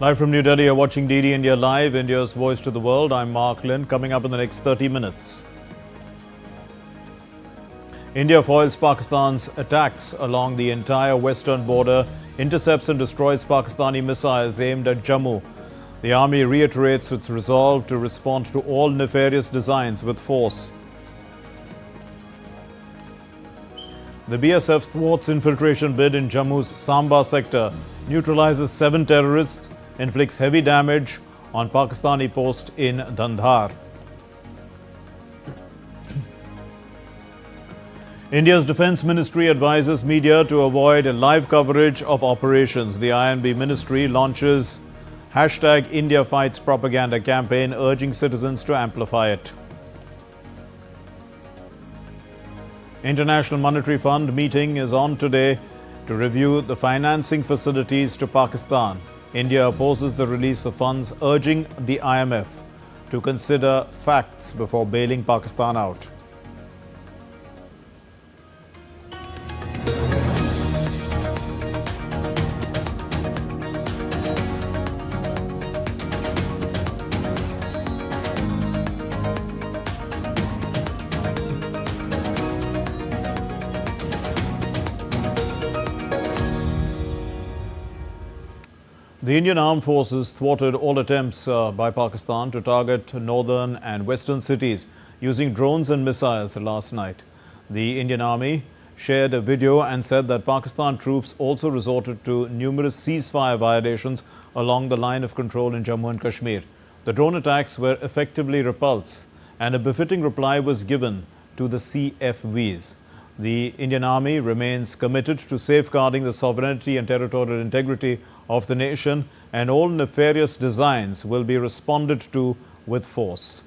Live from New Delhi, you're watching DD India Live, India's voice to the world. I'm Mark Lynn. Coming up in the next 30 minutes. India foils Pakistan's attacks along the entire western border, intercepts and destroys Pakistani missiles aimed at Jammu. The army reiterates its resolve to respond to all nefarious designs with force. The BSF thwarts infiltration bid in Jammu's Samba sector, neutralizes 7 terrorists, inflicts heavy damage on Pakistani post in Dandhar. India's Defence Ministry advises media to avoid live coverage of operations. The INB Ministry launches #India Fights propaganda campaign, urging citizens to amplify it. International Monetary Fund meeting is on today to review the financing facilities to Pakistan. India opposes the release of funds, urging the IMF to consider facts before bailing Pakistan out. The Indian Armed Forces thwarted all attempts by Pakistan to target northern and western cities using drones and missiles last night. The Indian Army shared a video and said that Pakistan troops also resorted to numerous ceasefire violations along the line of control in Jammu and Kashmir. The drone attacks were effectively repulsed and a befitting reply was given to the CFVs. The Indian Army remains committed to safeguarding the sovereignty and territorial integrity of the nation, and all nefarious designs will be responded to with force.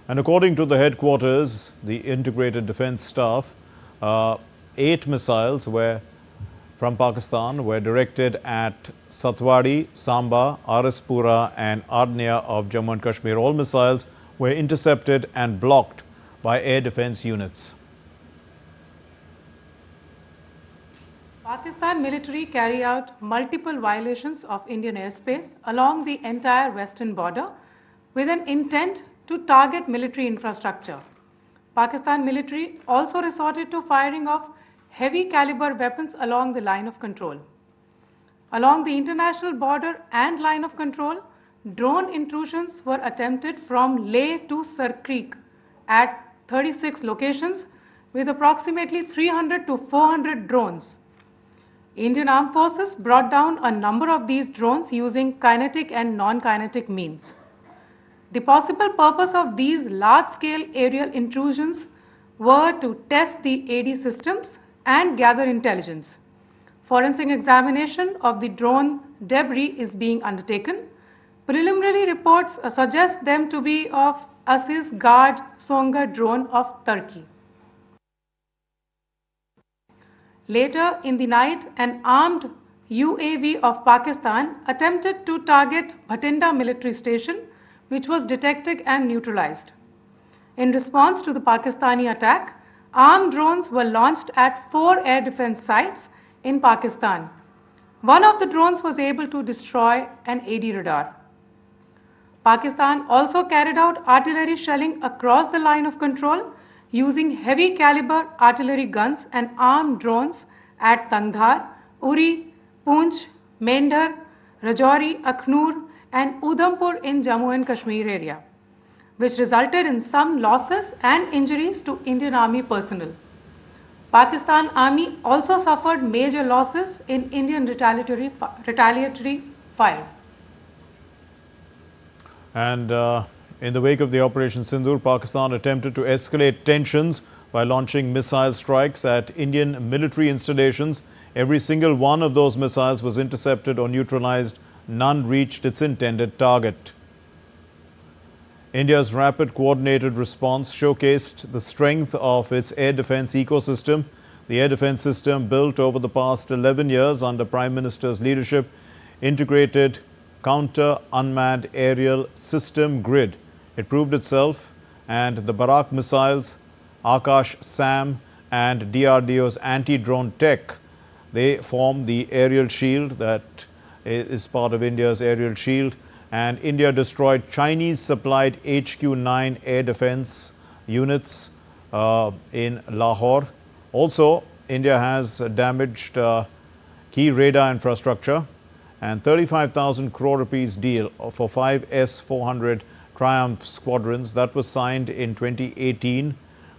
And according to the headquarters, the Integrated Defence Staff, 8 missiles from Pakistan were directed at Satwadi, Samba, Araspura and Arnia of Jammu and Kashmir. All missiles were intercepted and blocked by air defence units. Pakistan military carry out multiple violations of Indian airspace along the entire western border with an intent to target military infrastructure. Pakistan military also resorted to firing of heavy caliber weapons along the line of control. Along the international border and line of control, drone intrusions were attempted from Leh to Sar Creek at 36 locations with approximately 300 to 400 drones. Indian Armed Forces brought down a number of these drones using kinetic and non-kinetic means. The possible purpose of these large-scale aerial intrusions were to test the AD systems and gather intelligence. Forensic examination of the drone debris is being undertaken. Preliminary reports suggest them to be of Aziz Guard Songa drone of Turkey. Later in the night, an armed UAV of Pakistan attempted to target Bhatinda military station, which was detected and neutralized. In response to the Pakistani attack, armed drones were launched at 4 air defense sites in Pakistan. One of the drones was able to destroy an AD radar. Pakistan also carried out artillery shelling across the line of control using heavy caliber artillery guns and armed drones at Tandhar, Uri, Poonch, Mendhar, Rajouri, Akhnur and Udhampur in Jammu and Kashmir area, which resulted in some losses and injuries to Indian Army personnel. Pakistan Army also suffered major losses in Indian retaliatory fire. And in the wake of the Operation Sindoor, Pakistan attempted to escalate tensions by launching missile strikes at Indian military installations. Every single one of those missiles was intercepted or neutralized. None reached its intended target. India's rapid coordinated response showcased the strength of its air defense ecosystem. The air defense system, built over the past 11 years under Prime Minister's leadership, integrated counter unmanned aerial system grid. It proved itself, and the Barak missiles, Akash SAM and DRDO's anti-drone tech, They form the aerial shield that is part of India's aerial shield. And India destroyed Chinese-supplied HQ-9 air defense units in Lahore. Also, India has damaged key radar infrastructure, and 35,000 crore rupees deal for 5 S-400 Triumph squadrons that was signed in 2018.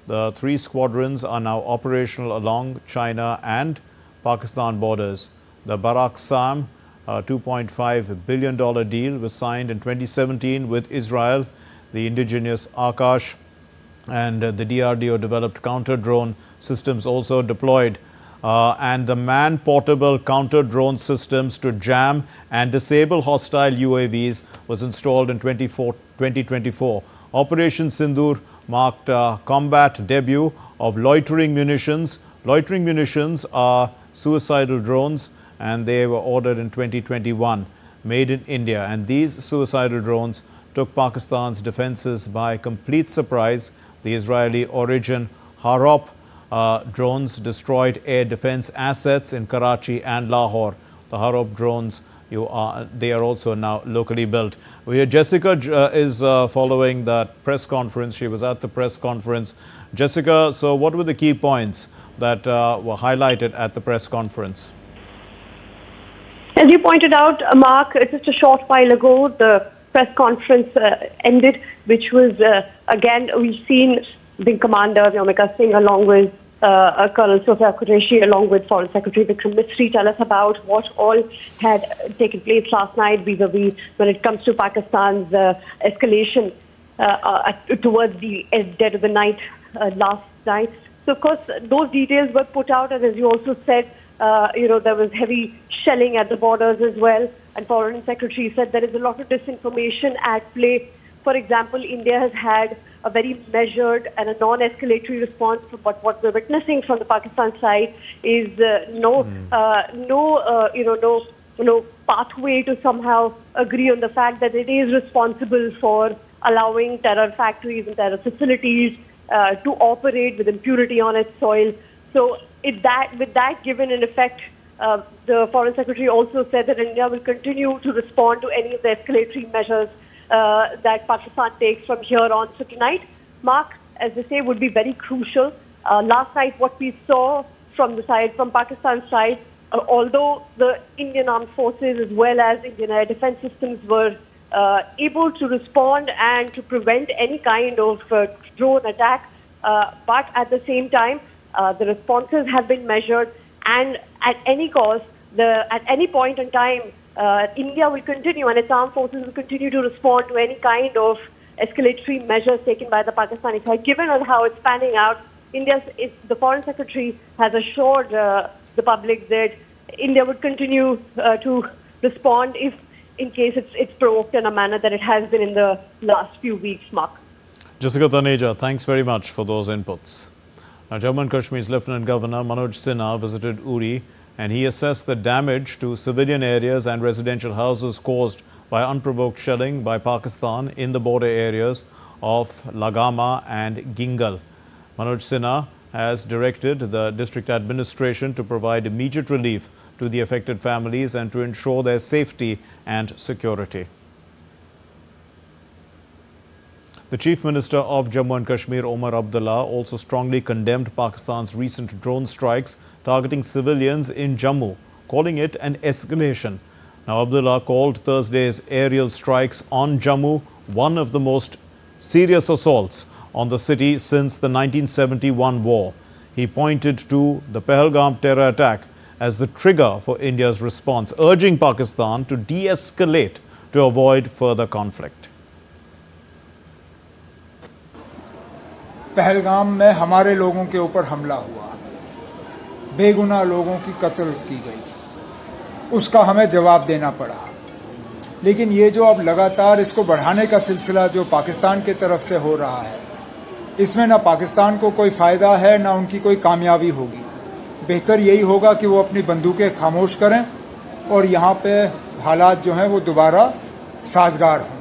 The 3 squadrons are now operational along China and Pakistan borders. The Barak Sam $2.5 billion deal was signed in 2017 with Israel. The indigenous Akash and the DRDO developed counter-drone systems also deployed. And the man-portable counter-drone systems to jam and disable hostile UAVs was installed in 2024. Operation Sindoor marked combat debut of loitering munitions. Loitering munitions are suicidal drones, and they were ordered in 2021, made in India. And these suicidal drones took Pakistan's defenses by complete surprise. The Israeli origin Harop drones destroyed air defense assets in Karachi and Lahore. The Harop drones, they are also now locally built. Jessica is following that press conference. She was at the press conference. Jessica, so what were the key points that were highlighted at the press conference? As you pointed out, Mark, just a short while ago, the press conference ended, which was, again, we've seen Wing Commander Vyomika Singh along with Colonel Sophia Qureshi along with Foreign Secretary Vikram Misri tell us about what all had taken place last night vis-a-vis when it comes to Pakistan's escalation towards the dead of the night last night. So, of course, those details were put out, and as you also said, there was heavy shelling at the borders as well. And Foreign Secretary said there is a lot of disinformation at play. For example, India has had a very measured and a non-escalatory response. But what we're witnessing from the Pakistan side is no pathway to somehow agree on the fact that it is responsible for allowing terror factories and terror facilities to operate with impunity on its soil. So with that given in effect, the Foreign Secretary also said that India will continue to respond to any of the escalatory measures that Pakistan takes from here on. So tonight, Mark, as they say, would be very crucial. Last night, what we saw from Pakistan's side, although the Indian armed forces as well as Indian air defense systems were able to respond and to prevent any kind of drone attack, but at the same time, the responses have been measured, and at any cost, at any point in time, India will continue and its armed forces will continue to respond to any kind of escalatory measures taken by the Pakistani side. Given on how it's panning out, the Foreign Secretary has assured the public that India would continue to respond if, in case it's provoked in a manner that it has been in the last few weeks, Mark. Jessica Taneja, thanks very much for those inputs. Now, Jammu and Kashmir's Lieutenant Governor Manoj Sinha visited Uri, and he assessed the damage to civilian areas and residential houses caused by unprovoked shelling by Pakistan in the border areas of Lagama and Gingal. Manoj Sinha has directed the district administration to provide immediate relief to the affected families and to ensure their safety and security. The Chief Minister of Jammu and Kashmir, Omar Abdullah, also strongly condemned Pakistan's recent drone strikes targeting civilians in Jammu, calling it an escalation. Now, Abdullah called Thursday's aerial strikes on Jammu one of the most serious assaults on the city since the 1971 war. He pointed to the Pahalgam terror attack as the trigger for India's response, urging Pakistan to de-escalate to avoid further conflict. Pahalgam में हमारे लोगों के ऊपर हमला हुआ, बेगुनाह लोगों की कत्ल की गई, उसका हमें जवाब देना पड़ा। लेकिन ये जो अब लगातार इसको बढ़ाने का सिलसिला जो पाकिस्तान की तरफ से हो रहा है, इसमें ना पाकिस्तान को कोई फायदा है ना उनकी कोई कामयाबी होगी। बेहतर यही होगा कि वो अपनी बंदूकें खामोश करें और यहाँ पे हालात जो हैं वो दोबारा साजगार हों।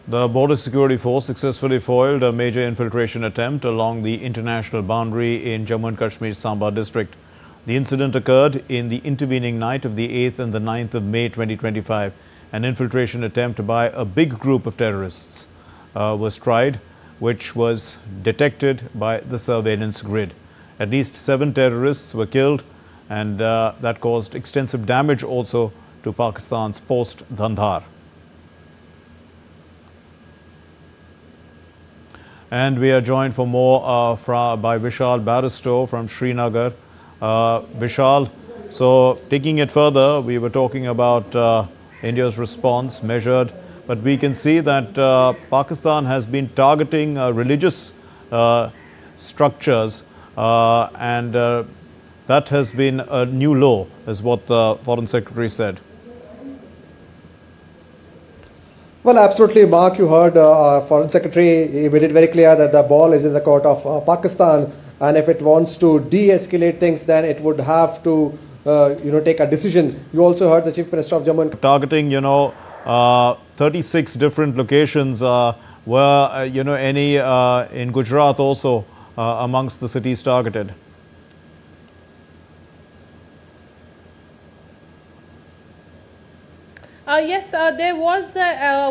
The Border Security Force successfully foiled a major infiltration attempt along the international boundary in Jammu and Kashmir's Samba district. The incident occurred in the intervening night of the 8th and the 9th of May 2025. An infiltration attempt by a big group of terrorists was tried, which was detected by the surveillance grid. At least 7 terrorists were killed, and that caused extensive damage also to Pakistan's post Dhandhar. And we are joined for more by Vishal Barristow from Srinagar. Vishal, so taking it further, we were talking about India's response measured, but we can see that Pakistan has been targeting religious structures, and that has been a new low, is what the Foreign Secretary said. Well, absolutely, Mark. You heard Foreign Secretary, he made it very clear that the ball is in the court of Pakistan, and if it wants to de-escalate things, then it would have to, take a decision. You also heard the Chief Minister of Jammu. Targeting, 36 different locations were, any in Gujarat also amongst the cities targeted. Yes, there was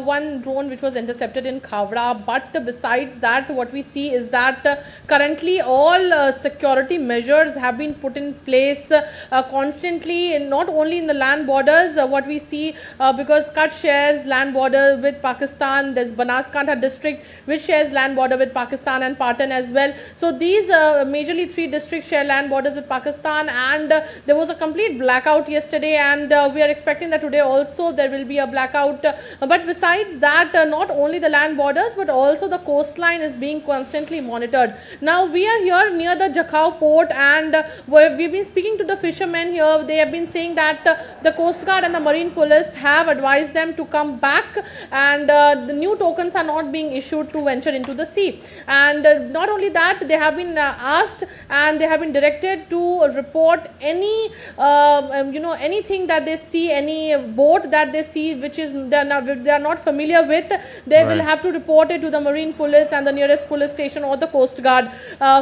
one drone which was intercepted in Khavda, but besides that, what we see is that currently all security measures have been put in place constantly, not only in the land borders. What we see, because Kutch shares land border with Pakistan, there's Banaskantha district which shares land border with Pakistan, and Patan as well. So these majorly 3 districts share land borders with Pakistan, and there was a complete blackout yesterday, and we are expecting that today also there will be a blackout. But besides that, not only the land borders but also the coastline is being constantly monitored. Now we are here near the Jakhau port, and we've been speaking to the fishermen here. They have been saying that the Coast Guard and the Marine Police have advised them to come back, and the new tokens are not being issued to venture into the sea. And not only that, they have been asked and they have been directed to report any anything that they see, any boat that they see which is they are not familiar with, they will have to report it to the Marine Police and the nearest police station or the Coast Guard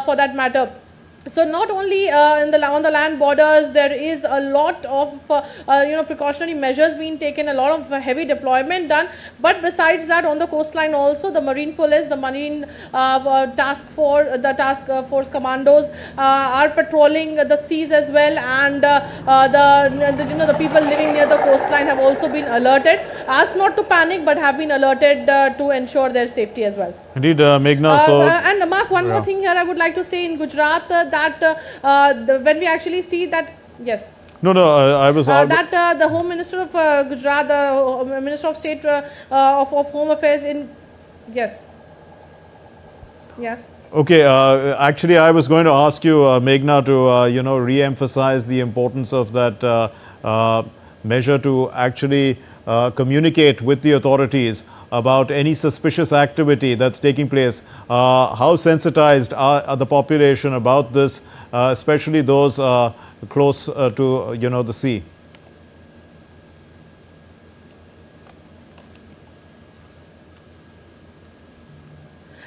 for that matter. So not only on the land borders, there is a lot of precautionary measures being taken, a lot of heavy deployment done, but besides that, on the coastline also, the Marine Police, the Marine task force commandos are patrolling the seas as well, and the people living near the coastline have also been alerted, asked not to panic, but have been alerted to ensure their safety as well. Indeed, Meghna. And Mark, one more thing here I would like to say in Gujarat, that when we actually see that, yes. No, I was that the Home Minister of Gujarat, the Minister of State of Home Affairs in, yes. Okay, actually I was going to ask you, Meghna, to re-emphasize the importance of that measure to actually communicate with the authorities about any suspicious activity that's taking place. How sensitized are the population about this, especially those close to the sea?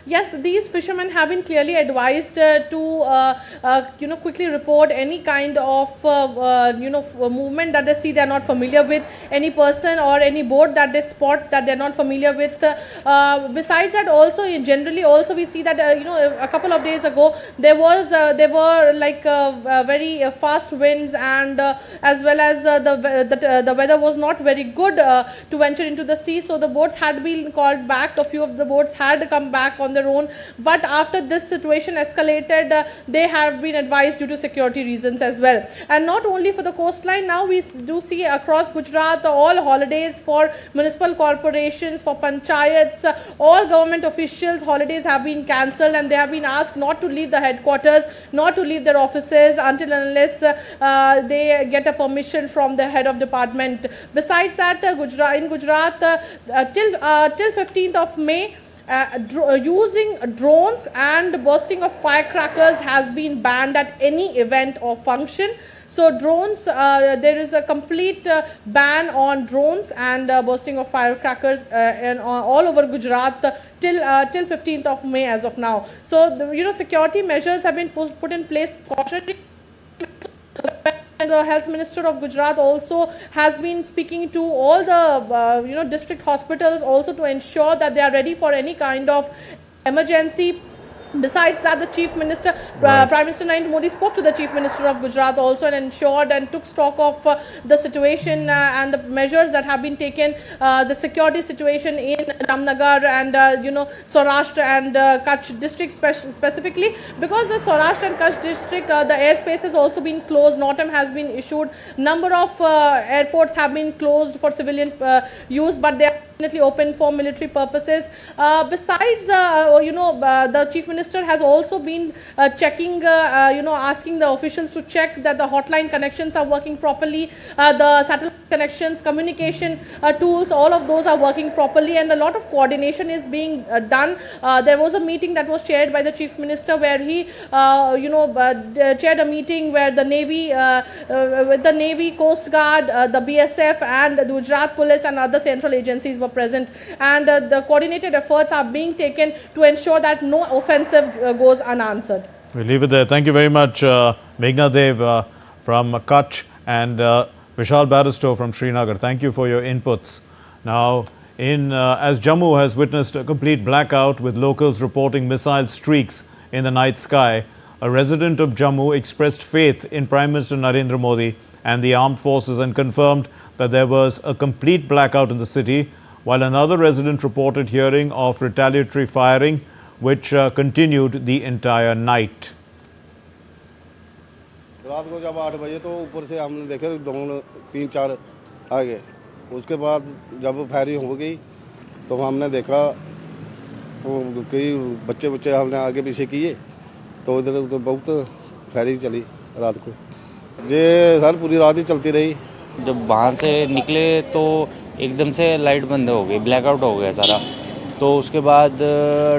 Yes, these fishermen have been clearly advised to quickly report any kind of movement that they see they are not familiar with, any person or any boat that they spot that they are not familiar with. Besides that, also generally also we see that a couple of days ago there were like very fast winds, and as well as the weather was not very good to venture into the sea, so the boats had been called back. A few of the boats had come back on their own, but after this situation escalated, they have been advised due to security reasons as well. And not only for the coastline, now we do see across Gujarat all holidays for municipal corporations, for panchayats, all government officials, holidays have been cancelled, and they have been asked not to leave the headquarters, not to leave their offices until and unless they get a permission from the head of department. Besides that, in Gujarat till 15th of May, using drones and bursting of firecrackers has been banned at any event or function. So drones, there is a complete ban on drones and bursting of firecrackers all over Gujarat till 15th of May as of now. So security measures have been put in place. The Health Minister of Gujarat also has been speaking to all the district hospitals also to ensure that they are ready for any kind of emergency. Besides that, the Chief Minister, Prime Minister Narendra Modi spoke to the Chief Minister of Gujarat also and ensured and took stock of the situation and the measures that have been taken, the security situation in Jamnagar and Saurashtra and Kutch district specifically, because the Saurashtra and Kutch district, the airspace has also been closed. Notam has been issued. Number of airports have been closed for civilian use, but they are definitely open for military purposes. Besides, the Chief Minister has also been checking, asking the officials to check that the hotline connections are working properly, the satellite connections, communication tools, all of those are working properly, and a lot of coordination is being done. There was a meeting that was chaired by the Chief Minister where he, chaired a meeting where the Navy, with the Navy, Coast Guard, the BSF and the Gujarat Police and other central agencies were present, and the coordinated efforts are being taken to ensure that no offensive goes unanswered. We'll leave it there. Thank you very much, Meghna Dev from Kutch and Vishal Barristow from Srinagar. Thank you for your inputs. Now, as Jammu has witnessed a complete blackout with locals reporting missile streaks in the night sky, a resident of Jammu expressed faith in Prime Minister Narendra Modi and the armed forces and confirmed that there was a complete blackout in the city, while another resident reported hearing of retaliatory firing which continued the entire night. रात को जब 8 बजे तो ऊपर से हमने देखे drone 3-4 आ गए। उसके बाद जब फायरिंग हो गई तो हमने देखा तो कई बच्चे हमने आगे पीछे किए तो इधर बहुत फायरिंग चली रात को। ये सर पूरी रात ही चलती रही। जब वहाँ से निकले तो एकदम से लाइट बंद हो गई, ब्लैकआउट हो गया सारा। तो उसके बाद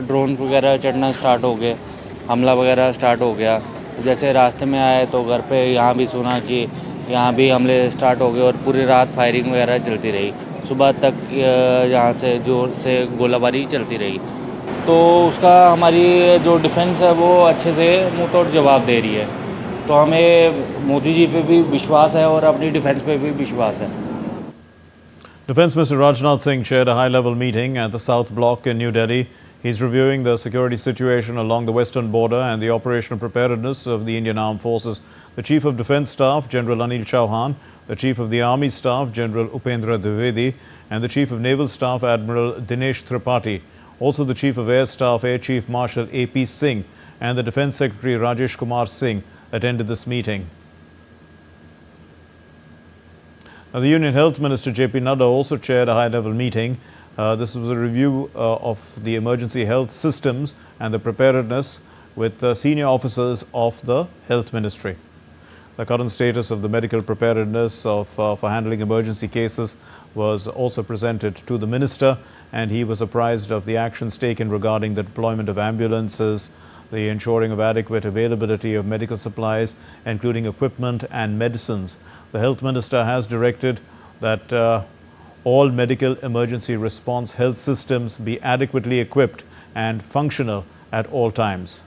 ड्रोन वगैरह चढ़ना स्टार्ट हो गए, हमला वगैरह स्टार्ट हो गया। जैसे रास्ते में आए तो घर पे यहाँ भी सुना कि यहाँ भी हमले स्टार्ट हो गए और पूरी रात फायरिंग वगैरह चलती रही। सुबह तक यहाँ से जोर से गोलाबारी चलती रही। तो उसका हमारी जो डिफेंस है वो अच्छे से मुँह तोड़ जवाब दे रही है। तो हमें मोदी जी पे भी विश्वास है और अपनी डिफेंस पे भी विश्वास है। Defence Minister Rajnath Singh chaired a high-level meeting at the South Block in New Delhi. He's reviewing the security situation along the western border and the operational preparedness of the Indian Armed Forces. The Chief of Defence Staff, General Anil Chauhan, the Chief of the Army Staff, General Upendra Dwivedi, and the Chief of Naval Staff, Admiral Dinesh Tripathi. Also the Chief of Air Staff, Air Chief Marshal A.P. Singh, and the Defence Secretary Rajesh Kumar Singh attended this meeting. Now, the Union Health Minister J.P. Nadda also chaired a high-level meeting. This was a review of the emergency health systems and the preparedness with senior officers of the Health Ministry. The current status of the medical preparedness for handling emergency cases was also presented to the minister, and he was apprised of the actions taken regarding the deployment of ambulances, the ensuring of adequate availability of medical supplies, including equipment and medicines. The Health Minister has directed that all medical emergency response health systems be adequately equipped and functional at all times.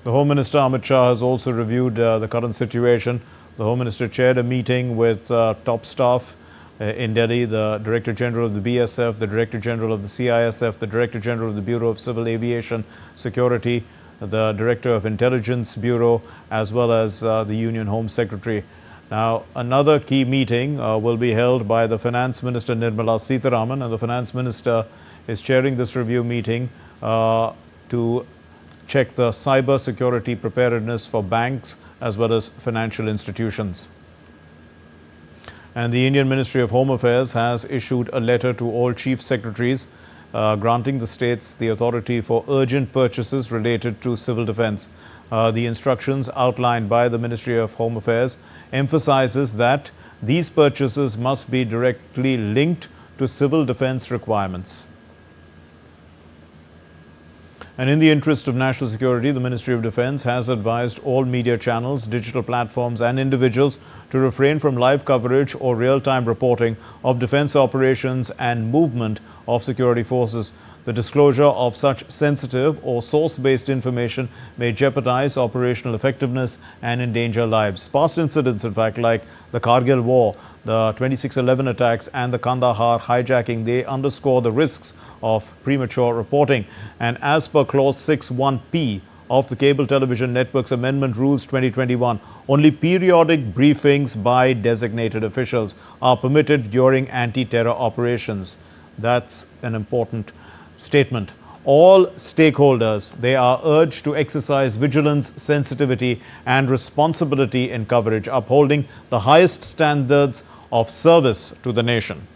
The Home Minister Amit Shah has also reviewed the current situation. The Home Minister chaired a meeting with top staff in Delhi, the Director General of the BSF, the Director General of the CISF, the Director General of the Bureau of Civil Aviation Security, the Director of Intelligence Bureau, as well as the Union Home Secretary. Now, another key meeting will be held by the Finance Minister Nirmala Sitharaman, and the Finance Minister is chairing this review meeting to check the cyber security preparedness for banks as well as financial institutions. And the Indian Ministry of Home Affairs has issued a letter to all Chief Secretaries granting the states the authority for urgent purchases related to civil defence. The instructions outlined by the Ministry of Home Affairs emphasizes that these purchases must be directly linked to civil defence requirements. And in the interest of national security, the Ministry of Defence has advised all media channels, digital platforms and individuals to refrain from live coverage or real-time reporting of defence operations and movement of security forces. The disclosure of such sensitive or source-based information may jeopardize operational effectiveness and endanger lives. Past incidents, in fact, like the Kargil War, the 26/11 attacks and the Kandahar hijacking, they underscore the risks of premature reporting. And as per Clause 6(1)(p) of the Cable Television Networks Amendment Rules 2021, only periodic briefings by designated officials are permitted during anti-terror operations. That's an important statement. All stakeholders, they are urged to exercise vigilance, sensitivity and responsibility in coverage, upholding the highest standards of service to the nation.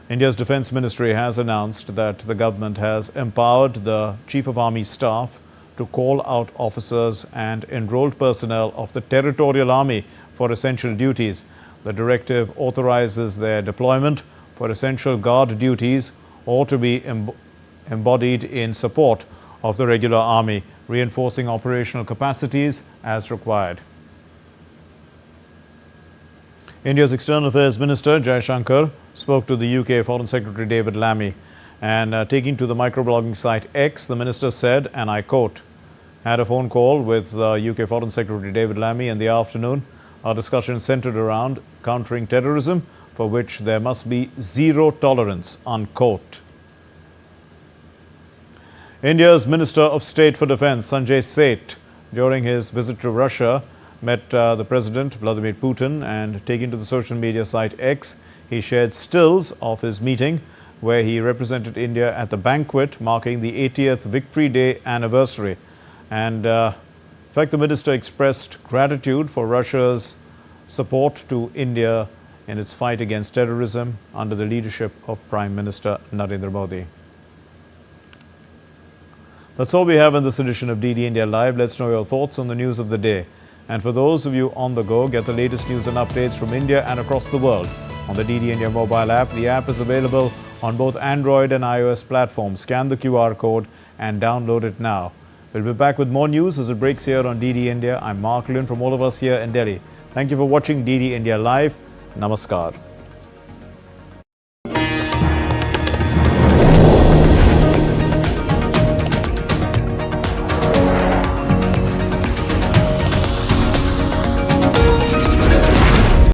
India's Defence Ministry has announced that the government has empowered the Chief of Army Staff to call out officers and enrolled personnel of the Territorial Army for essential duties. The directive authorizes their deployment for essential guard duties or to be embodied in support of the regular army, reinforcing operational capacities as required. India's External Affairs Minister Jaishankar spoke to the UK Foreign Secretary David Lammy, and taking to the microblogging site X, the minister said, and I quote, "Had a phone call with UK Foreign Secretary David Lammy in the afternoon. Our discussion centered around countering terrorism, for which there must be zero tolerance," unquote. India's Minister of State for Defence Sanjay Seth, during his visit to Russia, met the President Vladimir Putin, and taking to the social media site X, he shared stills of his meeting where he represented India at the banquet marking the 80th Victory Day anniversary. And in fact, the minister expressed gratitude for Russia's support to India in its fight against terrorism under the leadership of Prime Minister Narendra Modi. That's all we have in this edition of DD India Live. Let's know your thoughts on the news of the day. And for those of you on the go, get the latest news and updates from India and across the world on the DD India mobile app. The app is available on both Android and iOS platforms. Scan the QR code and download it now. We'll be back with more news as it breaks here on DD India. I'm Mark Lynn from all of us here in Delhi. Thank you for watching DD India Live. Namaskar.